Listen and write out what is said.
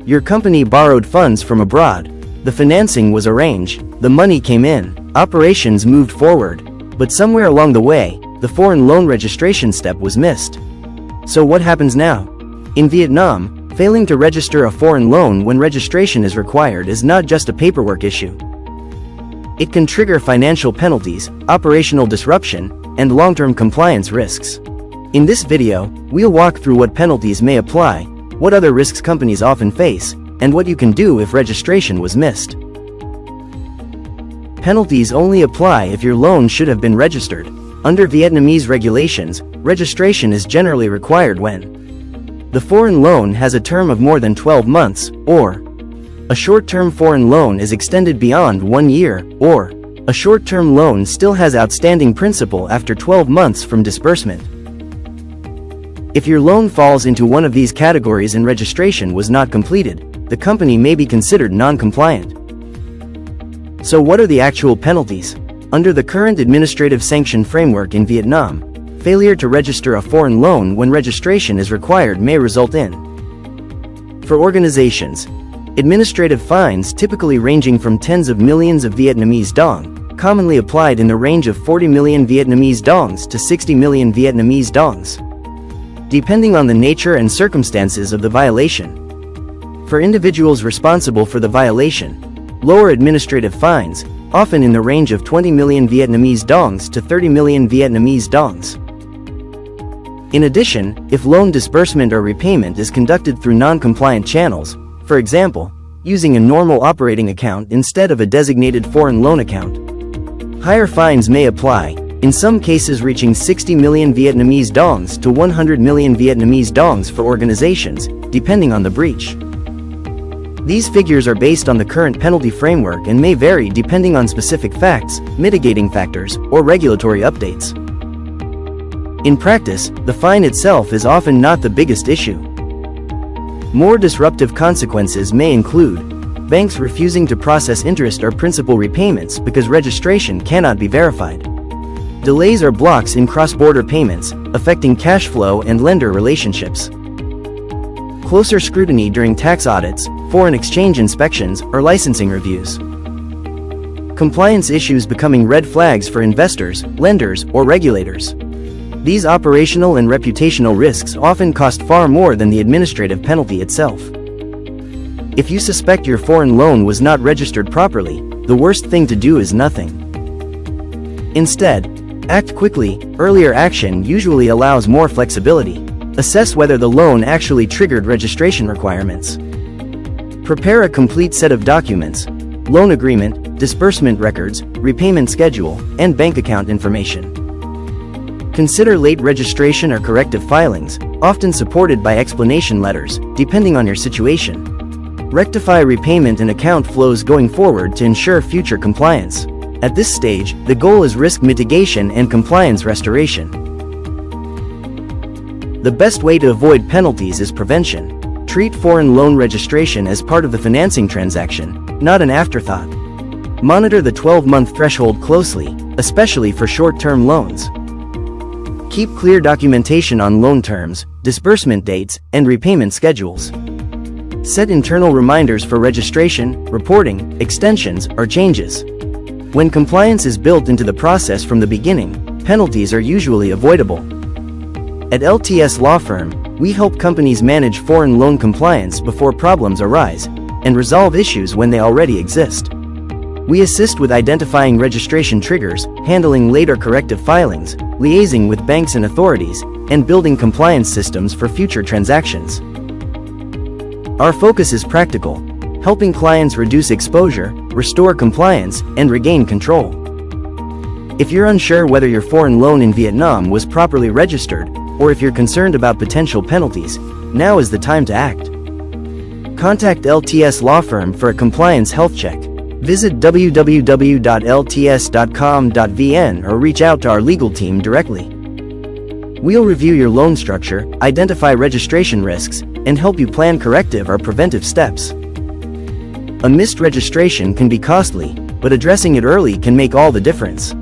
Your company borrowed funds from abroad. The financing was arranged, the money came in, operations moved forward, but somewhere along the way, the foreign loan registration step was missed. So what happens now? In Vietnam, failing to register a foreign loan when registration is required is not just a paperwork issue. It can trigger financial penalties, operational disruption, and long-term compliance risks. In this video, we'll walk through what penalties may apply, what other risks companies often face, and what you can do if registration was missed. Penalties only apply if your loan should have been registered. Under Vietnamese regulations, registration is generally required when the foreign loan has a term of more than 12 months, or a short-term foreign loan is extended beyond 1 year, or a short-term loan still has outstanding principal after 12 months from disbursement. If your loan falls into one of these categories and registration was not completed, the company may be considered non-compliant. So what are the actual penalties? Under the current administrative sanction framework in Vietnam, failure to register a foreign loan when registration is required may result in: for organizations, administrative fines typically ranging from tens of millions of Vietnamese dong, commonly applied in the range of 40 million Vietnamese dongs to 60 million Vietnamese dongs, depending on the nature and circumstances of the violation. For individuals responsible for the violation, lower administrative fines, often in the range of 20 million Vietnamese dongs to 30 million Vietnamese dongs. In addition, if loan disbursement or repayment is conducted through non-compliant channels, for example, using a normal operating account instead of a designated foreign loan account, higher fines may apply, in some cases reaching 60 million Vietnamese dongs to 100 million Vietnamese dongs for organizations, depending on the breach. These figures are based on the current penalty framework and may vary depending on specific facts, mitigating factors, or regulatory updates. In practice, the fine itself is often not the biggest issue. More disruptive consequences may include banks refusing to process interest or principal repayments because registration cannot be verified, delays or blocks in cross-border payments, affecting cash flow and lender relationships, closer scrutiny during tax audits, foreign exchange inspections, or licensing reviews, compliance issues becoming red flags for investors, lenders, or regulators. These operational and reputational risks often cost far more than the administrative penalty itself. If you suspect your foreign loan was not registered properly, the worst thing to do is nothing. Instead, act quickly. Earlier action usually allows more flexibility. Assess whether the loan actually triggered registration requirements. Prepare a complete set of documents: loan agreement, disbursement records, repayment schedule, and bank account information. Consider late registration or corrective filings, often supported by explanation letters, depending on your situation. Rectify repayment and account flows going forward to ensure future compliance. At this stage, the goal is risk mitigation and compliance restoration. The best way to avoid penalties is prevention. Treat foreign loan registration as part of the financing transaction, not an afterthought. Monitor the 12-month threshold closely, especially for short-term loans. Keep clear documentation on loan terms, disbursement dates, and repayment schedules. Set internal reminders for registration, reporting, extensions, or changes. When compliance is built into the process from the beginning, penalties are usually avoidable. At LTS Law Firm, we help companies manage foreign loan compliance before problems arise, and resolve issues when they already exist. We assist with identifying registration triggers, handling late or corrective filings, liaising with banks and authorities, and building compliance systems for future transactions. Our focus is practical, helping clients reduce exposure, restore compliance, and regain control. If you're unsure whether your foreign loan in Vietnam was properly registered, or if you're concerned about potential penalties, now is the time to act. Contact LTS Law Firm for a compliance health check. Visit www.lts.com.vn or reach out to our legal team directly. We'll review your loan structure, identify registration risks, and help you plan corrective or preventive steps. A missed registration can be costly, but addressing it early can make all the difference.